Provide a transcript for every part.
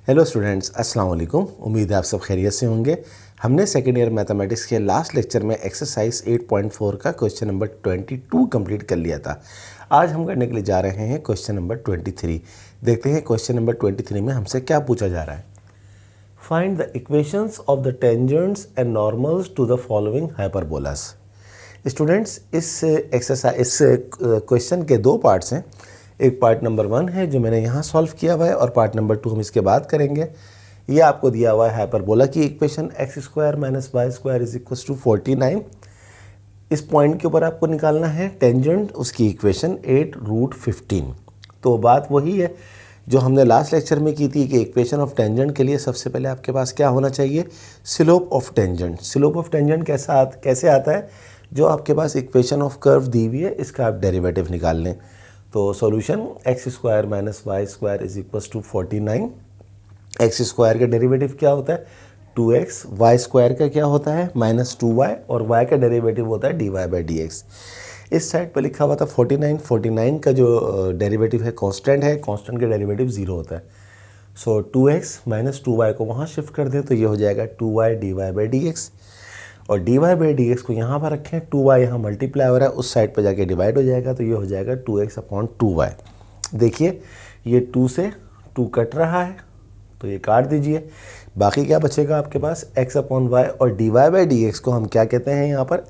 Hello students, अस्सलाम वालेकुम। उम्मीद है आप सब खैरियत से होंगे। हमने सेकेंड ईयर मैथमेटिक्स के लास्ट लेक्चर में एक्सरसाइज 8.4 का क्वेश्चन नंबर 22 कंप्लीट कर लिया था। आज हम करने के लिए जा रहे हैं क्वेश्चन नंबर 23। देखते हैं क्वेश्चन नंबर 23 में हमसे क्या पूछा जा रहा है। Find the equations of the tangents and normals to the following hyperbolas. Students, इस क्वेश्चन के दो पार्ट्स हैं। एक पार्ट नंबर 1 है जो मैंने यहाँ सॉल्व किया हुआ है और पार्ट नंबर 2 हम इसके बाद करेंगे। ये आपको दिया हुआ है हाइपरबोला की इक्वेशन x² - y² = 49। इस पॉइंट के ऊपर आपको निकालना है टेंजेंट, उसकी इक्वेशन 8√15। तो बात वही है जो हमने लास्ट लेक्चर में की थी कि इक्वेशन ऑफ टेंजेंट के लिए सबसे पहले आपके पास क्या होना चाहिए, slope of tangent. Slope of tangent कैसे आता है, जो आपके पास इक्वेशन ऑफ कर्व दी हुई है इसका आप डेरिवेटिव निकाल लें। तो सॉल्यूशन x² - y² = 49। x² का डेरिवेटिव क्या होता है, 2x, y² का क्या होता है -2y, और y का डेरिवेटिव होता है dy/dx। इस साइड पर लिखा हुआ था 49 का जो डेरिवेटिव है कांस्टेंट है, कांस्टेंट का डेरिवेटिव 0 होता है। सो 2x - 2y को वहाँ शिफ्ट कर दें तो ये हो जाएगा 2y dy/dx, और dy/dx को यहाँ पर रखें, 2y यहाँ मल्टीप्लाई हो रहा है, उस साइड पर जाके डिवाइड हो जाएगा तो ये हो जाएगा 2x/2y। देखिए ये 2 से 2 कट रहा है तो ये काट दीजिए, बाकी क्या बचेगा आपके पास x/y, और dy/dx को हम क्या कहते हैं यहाँ पर,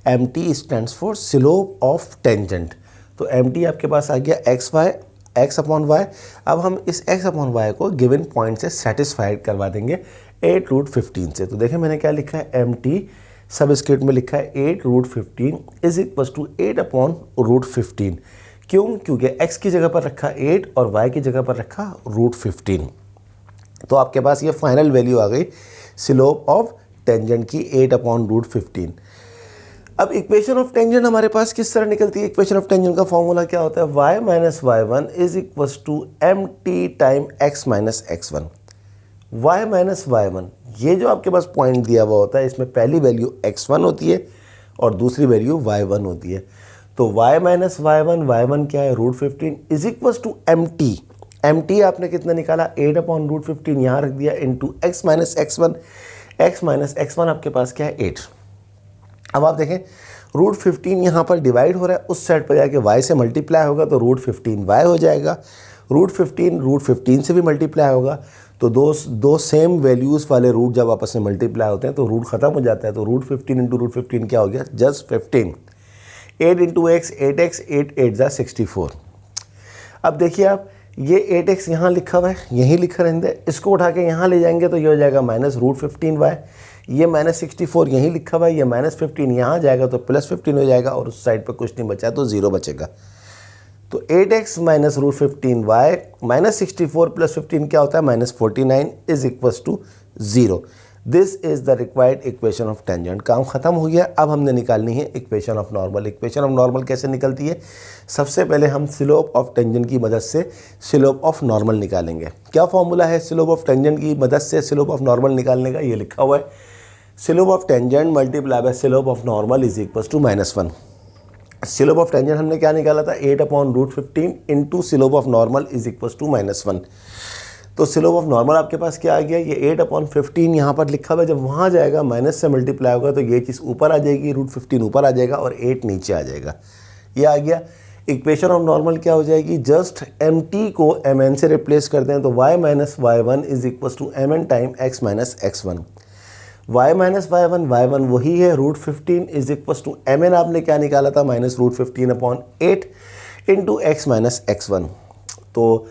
mt stands for slope of tangent. तो mt आपके पास आ गया x/y। अब हम इस x/y को गिवन पॉइंट से सेटिस्फाइड करवा देंगे 8√15 से। तो देखें मैंने क्या लिखा है, mt सब स्क्रिप्ट में लिखा है 8√15 = 8/√15। क्यों? क्योंकि x की जगह पर रखा 8 और y की जगह पर रखा √15। तो आपके पास ये फाइनल वैल्यू आ गई स्लोप ऑफ टेंजेंट की 8/√15। अब इक्वेशन ऑफ टेंजेंट हमारे पास किस तरह निकलती है। इक्वेशन ऑफ टेंजेंट का फॉर्मूला क्या होता है, y - y1 = mt time x - x1। y - y1, ये जो आपके पास पॉइंट दिया हुआ होता है इसमें पहली वैल्यू x1 होती है और दूसरी वैल्यू y1 होती है। तो y - y1 क्या है, √15 = mt आपने कितना निकाला, 8/√15 यहाँ रख दिया into x - x1। x - x1 आपके पास क्या है, 8। अब आप देखें √15 यहाँ पर डिवाइड हो रहा है, उस साइड पर जाके y से मल्टीप्लाई होगा तो √15y हो जाएगा। √15 से भी मल्टीप्लाई होगा तो दो सेम वैल्यूज़ वाले रूट जब आपस में मल्टीप्लाई होते हैं तो रूट ख़त्म हो जाता है। तो √15 × √15 क्या हो गया, जस्ट 15। 8 × x 8x, 8 8 = 64। अब देखिए आप, ये 8x यहाँ लिखा हुआ है, यहीं लिखा रहने दे, इसको उठा के यहाँ ले जाएंगे तो ये हो जाएगा -√15y। ये -64 यहीं लिखा हुआ है, ये -15 यहाँ जाएगा तो +15 हो जाएगा, और उस साइड पर कुछ नहीं बचा तो 0 बचेगा। तो 8x - √15y -64 + 15 क्या होता है, -49 = 0। This is the required equation of tangent. काम ख़त्म हो गया। अब हमने निकालनी है equation of normal. Equation of normal कैसे निकलती है, सबसे पहले हम स्लोप ऑफ टेंजेंट की मदद से स्लोप ऑफ नॉर्मल निकालेंगे। क्या फॉर्मूला है स्लोप ऑफ टेंजेंट की मदद से स्लोप ऑफ नॉर्मल निकालने का, ये लिखा हुआ है, slope of tangent multiply by slope of normal = -1। Slope of tangent हमने क्या निकाला था, 8/√15 इंटू स्लोप ऑफ नॉर्मल = -1। तो स्लोप ऑफ नॉर्मल आपके पास क्या आ गया, ये 8/15 यहाँ पर लिखा हुआ है, जब वहाँ जाएगा माइनस से मल्टीप्लाई होगा तो ये चीज़ ऊपर आ जाएगी, √15 ऊपर आ जाएगा और 8 नीचे आ जाएगा। ये आ गया। इक्वेशन ऑफ नॉर्मल क्या हो जाएगी, जस्ट mt को mn से रिप्लेस करते हैं तो y - y1 = mn time x - x1। y - y1 वही है, √15 = mn आपने क्या निकाला था, -√15/8 इंटू x - x1। तो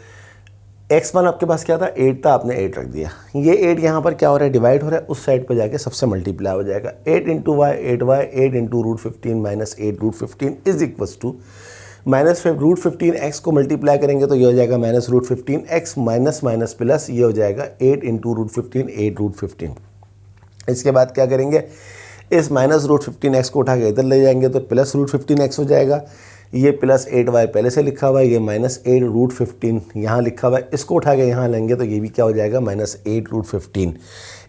x1 आपके पास क्या था, 8 था, आपने 8 रख दिया। ये 8 यहाँ पर क्या हो रहा है, डिवाइड हो रहा है, उस साइड पर जाके सबसे मल्टीप्लाई हो जाएगा। 8 × y 8y, 8 × √15 - 8√15 = -√15 x को मल्टीप्लाई करेंगे तो ये हो जाएगा -√15 x माइनस प्लस, ये हो जाएगा 8 × √15 8√15। इसके बाद क्या करेंगे, इस -√15 x को उठा के इधर ले जाएंगे तो +√15 x हो जाएगा। ये +8y पहले से लिखा हुआ है, ये -8√15 यहाँ लिखा हुआ है, इसको उठा के यहाँ लेंगे तो ये भी क्या हो जाएगा, -8√15।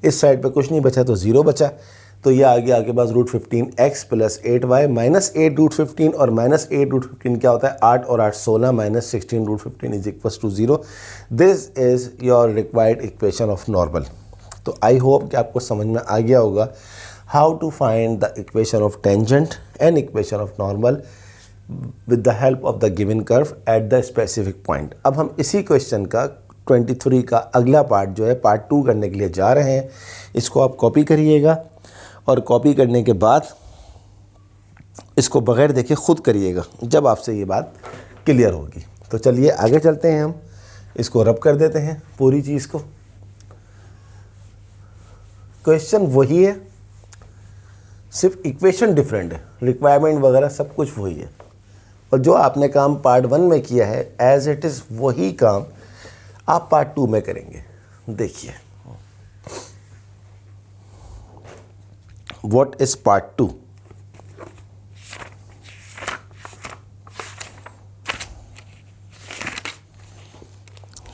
इस साइड पे कुछ नहीं बचा तो 0 बचा। तो ये आ गया आपके पास √15x प्लस 8y माइनस 8√15 और माइनस 8√15 क्या होता है 8 और 8 16 minus 16√15 is equal to 0। This is your required equation of normal. तो आई होप कि आपको समझ में आ गया होगा how to find the equation of tangent and equation of normal with the help of the given curve at the specific point. अब हम इसी क्वेश्चन का 23 का अगला पार्ट जो है पार्ट 2 करने के लिए जा रहे हैं। इसको आप कॉपी करिएगा और कॉपी करने के बाद इसको बगैर देखे खुद करिएगा जब आपसे ये बात क्लियर होगी। तो चलिए आगे चलते हैं, हम इसको रब कर देते हैं पूरी चीज़ को। क्वेश्चन वही है, सिर्फ इक्वेशन डिफरेंट है, रिक्वायरमेंट वगैरह सब कुछ वही है। और जो आपने काम पार्ट 1 में किया है एज इट इज़ वही काम आप पार्ट 2 में करेंगे। देखिए व्हाट इज पार्ट 2।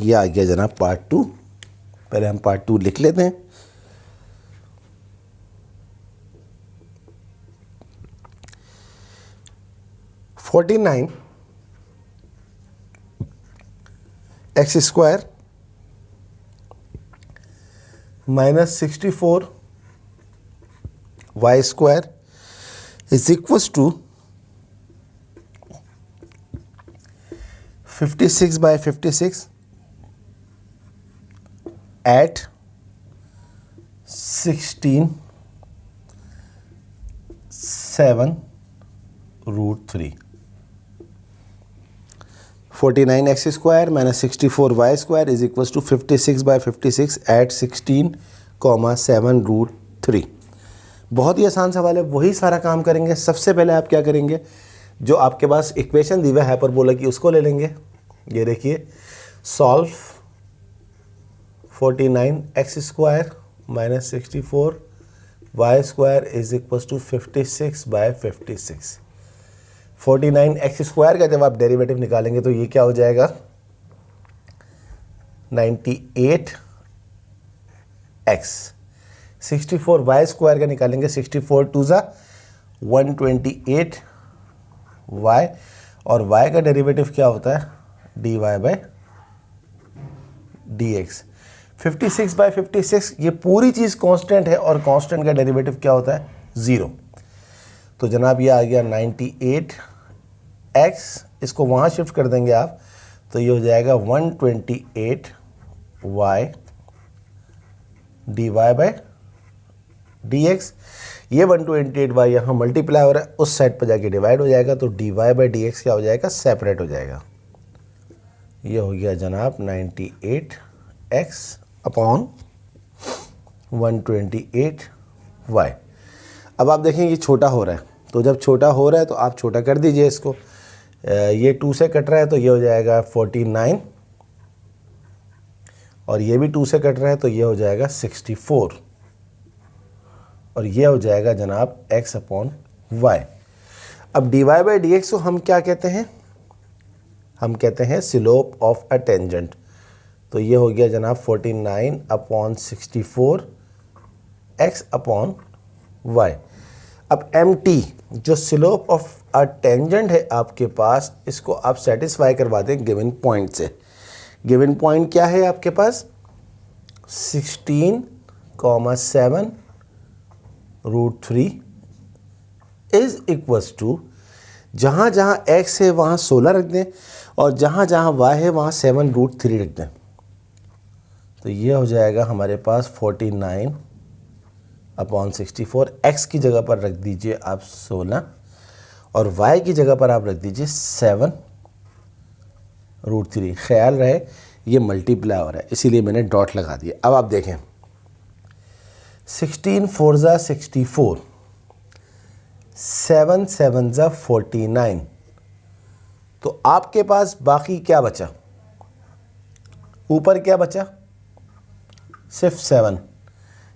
ये आ गया जनाब पार्ट 2। पहले हम पार्ट 2 लिख लेते हैं। x square minus 64 y square is equals to 56/56 at 16 7√3। 49x square minus 64y square is equals to 56/56 at 16,7√3। बहुत ही आसान सवाल है, वही सारा काम करेंगे। सबसे पहले आप क्या करेंगे, जो आपके पास इक्वेशन दी हुआ है हाइपरबोला की उसको ले लेंगे। ये देखिए solve 49x square minus 64y square is equals to 56/56। 49x square का जब आप डेरिवेटिव निकालेंगे तो ये क्या हो जाएगा 98x। 64y स्क्वायर का निकालेंगे 64 2 ज़ा 128y और y का डेरिवेटिव क्या होता है dy/dx। 56/56 ये पूरी चीज़ कांस्टेंट है और कांस्टेंट का डेरिवेटिव क्या होता है 0। तो जनाब ये आ गया 98x, इसको वहाँ शिफ्ट कर देंगे आप तो ये हो जाएगा 128y dy/dx। ये 128y यहाँ मल्टीप्लाई हो रहा है, उस साइड पर जाके डिवाइड हो जाएगा तो dy/dx क्या हो जाएगा सेपरेट हो जाएगा। ये हो गया जनाब 98x अपॉन 128y। अब आप देखें ये छोटा हो रहा है, तो जब छोटा हो रहा है तो आप छोटा कर दीजिए इसको। ये 2 से कट रहा है तो ये हो जाएगा 49 और ये भी 2 से कट रहा है तो ये हो जाएगा 64 और ये हो जाएगा जनाब x अपॉन y। अब dy/dx को हम क्या कहते हैं, हम कहते हैं स्लोप ऑफ अ टेंजेंट। तो ये हो गया जनाब 49/64 x अपॉन y। अब mt जो स्लोप ऑफ अ टेंजेंट है आपके पास, इसको आप सेटिस्फाई करवा दें गिवन पॉइंट से। गिवन पॉइंट क्या है आपके पास 16,7√3 इज इक्वल्स टू जहाँ जहाँ x है वहाँ 16 रख दें और जहाँ जहाँ y है वहाँ 7√3 रख दें। तो ये हो जाएगा हमारे पास 49/64। x की जगह पर रख दीजिए आप 16 और y की जगह पर आप रख दीजिए 7√3। ख्याल रहे ये मल्टीप्लाई हो रहा है इसीलिए मैंने डॉट लगा दिया। अब आप देखें 16 4 ज़ा 64, 7 7 ज़ा 49। तो आपके पास बाकी क्या बचा, ऊपर क्या बचा सिर्फ 7,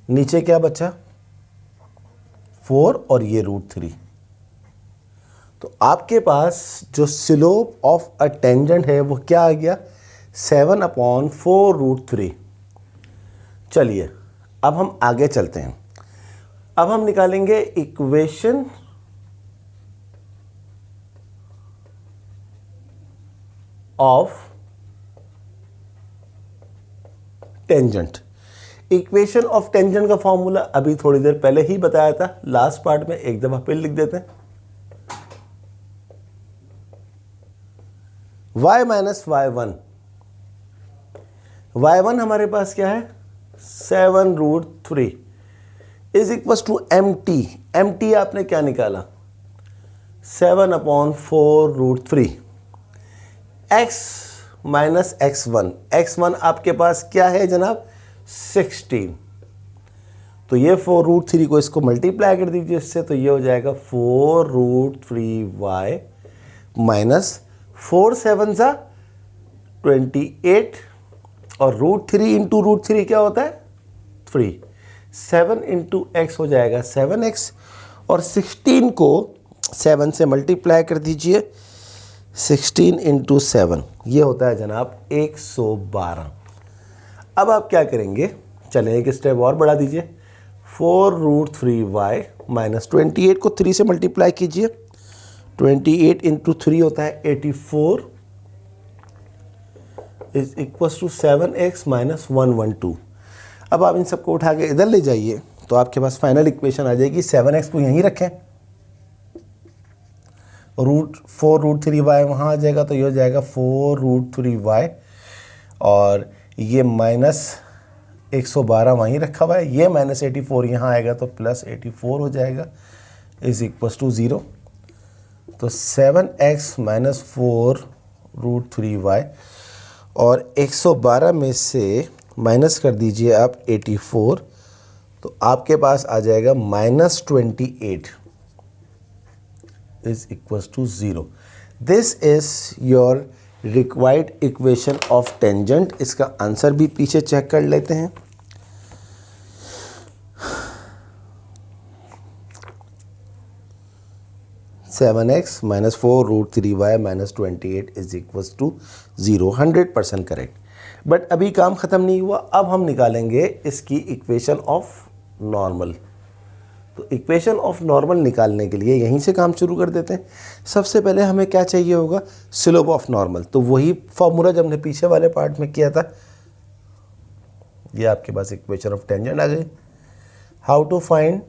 नीचे क्या बचा 4 और ये √3। तो आपके पास जो स्लोप ऑफ अ टेंजेंट है वो क्या आ गया 7/4√3। चलिए अब हम आगे चलते हैं। अब हम निकालेंगे equation of tangent. Equation of tangent का फॉर्मूला अभी थोड़ी देर पहले ही बताया था, लास्ट पार्ट में एक दफा फिर लिख देते हैं। y माइनस y1, y1 हमारे पास क्या है 7√3 is equal to mt। mt आपने क्या निकाला 7/4√3। x माइनस x1, x1 आपके पास क्या है जनाब 16। तो ये 4√3 को इसको मल्टीप्लाई कर दीजिए इससे, तो ये हो जाएगा 4√3y माइनस 4 7 सा 28 और √3 इंटू √3 क्या होता है 3। 7 इंटू एक्स हो जाएगा 7x और 16 को 7 से मल्टीप्लाई कर दीजिए, 16 इंटू 7 ये होता है जनाब 112। अब आप क्या करेंगे, चलें एक स्टेप और बढ़ा दीजिए, 4√3y माइनस 28 को 3 से मल्टीप्लाई कीजिए, 28 इंटू 3 होता है 84 is equal to 7x minus 112। अब आप इन सबको उठा के इधर ले जाइए तो आपके पास फाइनल इक्वेशन आ जाएगी। 7x को यहीं रखें, √4√3y वहाँ आ जाएगा, तो ये हो जाएगा 4√3y और ये माइनस 112 वहीं रखा हुआ है, ये माइनस 84 यहाँ आएगा तो प्लस 84 हो जाएगा इज इक्वल टू 0। तो 7x माइनस 4√3y और 112 में से माइनस कर दीजिए आप 84, तो आपके पास आ जाएगा minus 28 is equal to 0। This is your required equation of tangent. इसका आंसर भी पीछे चेक कर लेते हैं। Seven x minus 4√3y minus 28 is equal to 0, 100% correct. But अभी काम ख़त्म नहीं हुआ, अब हम निकालेंगे इसकी इक्वेशन ऑफ नॉर्मल। तो इक्वेशन ऑफ नॉर्मल निकालने के लिए यहीं से काम शुरू कर देते हैं। सबसे पहले हमें क्या चाहिए होगा, स्लोप ऑफ नॉर्मल। तो वही फॉर्मूला जब हमने पीछे वाले पार्ट में किया था, ये आपके पास इक्वेशन ऑफ टेंजेंट आ गई। How to find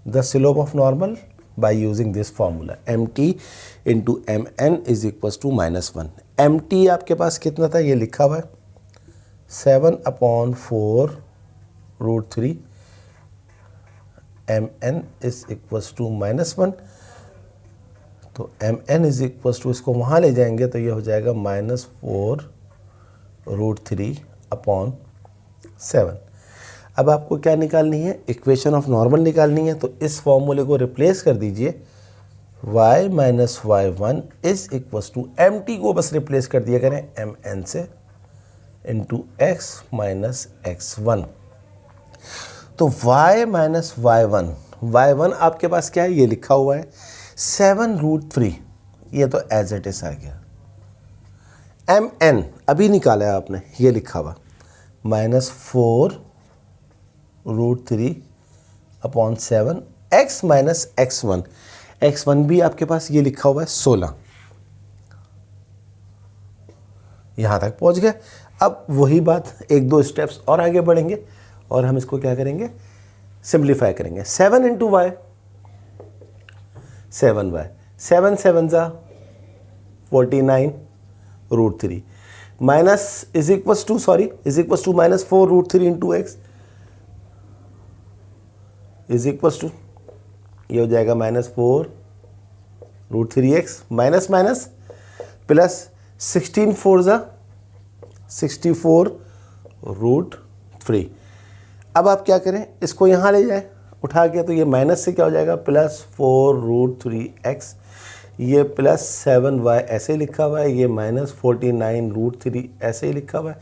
the slope of normal by using this formula, mt into mn is equal to -1। mt आपके पास कितना था, ये लिखा हुआ है 7/4√3, mn इज इक्वल टू -1। तो mn इज इक्वल टू, इसको वहाँ ले जाएंगे तो ये हो जाएगा -4√3/7। अब आपको क्या निकालनी है, इक्वेशन ऑफ नॉर्मल निकालनी है। तो इस फॉर्मूले को रिप्लेस कर दीजिए, y minus y1 is equal to mt को बस रिप्लेस कर दिया करें mn से इंटू x माइनस x1। तो y माइनस y1 आपके पास क्या है, ये लिखा हुआ है 7√3, ये तो एज इट इज आ गया। mn अभी निकाला है आपने, ये लिखा हुआ -4√3/7 x माइनस x1। x1 भी आपके पास ये लिखा हुआ है 16। यहाँ तक पहुँच गए। अब वही बात, एक दो स्टेप्स और आगे बढ़ेंगे और हम इसको क्या करेंगे, सिंप्लीफाई करेंगे। 7 इंटू वाई 7y, 7 7 ज़ा 49√3 minus is equal to -4√3 into x is equal to, ये हो जाएगा -4√3x माइनस माइनस प्लस 16 4 ज़ा 64√3। अब आप क्या करें, इसको यहाँ ले जाए उठा के, तो ये माइनस से क्या हो जाएगा +4√3x, ये +7y ऐसे ही लिखा हुआ है, ये -49√3 ऐसे ही लिखा हुआ है।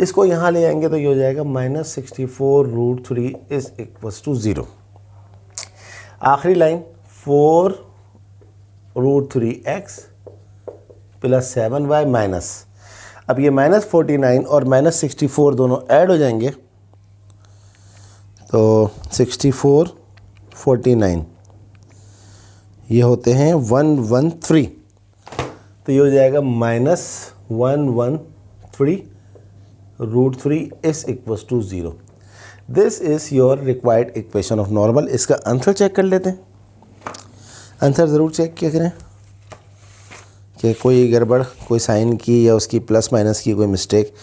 इसको यहाँ ले जाएंगे तो ये हो जाएगा -64√3 इज इक्वल टू 0। आखिरी line 4√3x plus 7y minus, अब ये -49 और -64 दोनों ऐड हो जाएंगे, तो तो 64 49 ये होते हैं 113, तो ये हो जाएगा -113 √3 is equals to 0। This is your required equation of normal. इसका आंसर चेक कर लेते हैं। आंसर ज़रूर चेक किया करें कि कोई गड़बड़, कोई साइन की या उसकी प्लस माइनस की कोई mistake.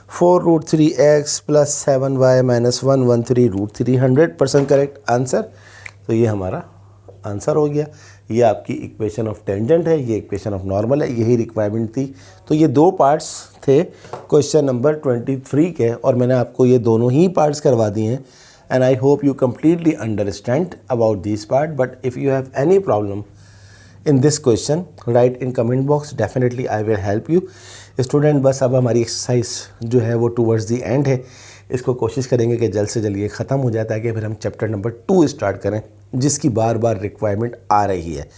4√3x + 7y - 113 √3 100% correct answer. तो ये हमारा आंसर हो गया। ये आपकी इक्वेशन ऑफ टेंजेंट है, ये इक्वेशन ऑफ नॉर्मल है, यही रिक्वायरमेंट थी। तो ये दो पार्ट्स थे क्वेश्चन नंबर 23 के, और मैंने आपको ये दोनों ही पार्ट्स करवा दिए हैं। And I hope you completely understand about this part. But if you have any problem in this question, right in comment box, definitely I will help you. Student, बस अब हमारी एक्सरसाइज जो है वो टूवर्ड्स दी एंड है। इसको कोशिश करेंगे कि जल्द से जल्द ये ख़त्म हो जाए, ताकि फिर हम चैप्टर नंबर 2 स्टार्ट करें, जिसकी बार बार रिक्वायरमेंट आ रही है।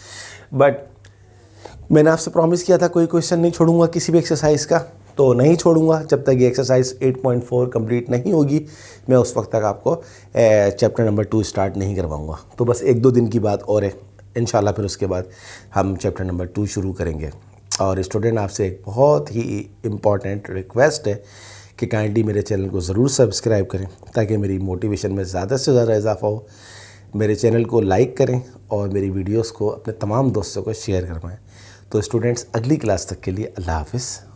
बट मैंने आपसे प्रॉमिस किया था कोई क्वेश्चन नहीं छोड़ूंगा किसी भी एक्सरसाइज का, तो नहीं छोड़ूंगा जब तक ये एक्सरसाइज 8.4 कंप्लीट नहीं होगी। मैं उस वक्त तक आपको चैप्टर नंबर 2 स्टार्ट नहीं करवाऊंगा। तो बस 1-2 दिन की बात और है, इंशाल्लाह फिर उसके बाद हम चैप्टर नंबर 2 शुरू करेंगे। और स्टूडेंट, आपसे एक बहुत ही इम्पॉर्टेंट रिक्वेस्ट है कि काइंडली मेरे चैनल को ज़रूर सब्सक्राइब करें, ताकि मेरी मोटिवेशन में ज़्यादा से ज़्यादा इजाफा हो। मेरे चैनल को लाइक करें और मेरी वीडियोस को अपने तमाम दोस्तों को शेयर करवाएं। तो स्टूडेंट्स, अगली क्लास तक के लिए अल्लाह हाफ़िज़।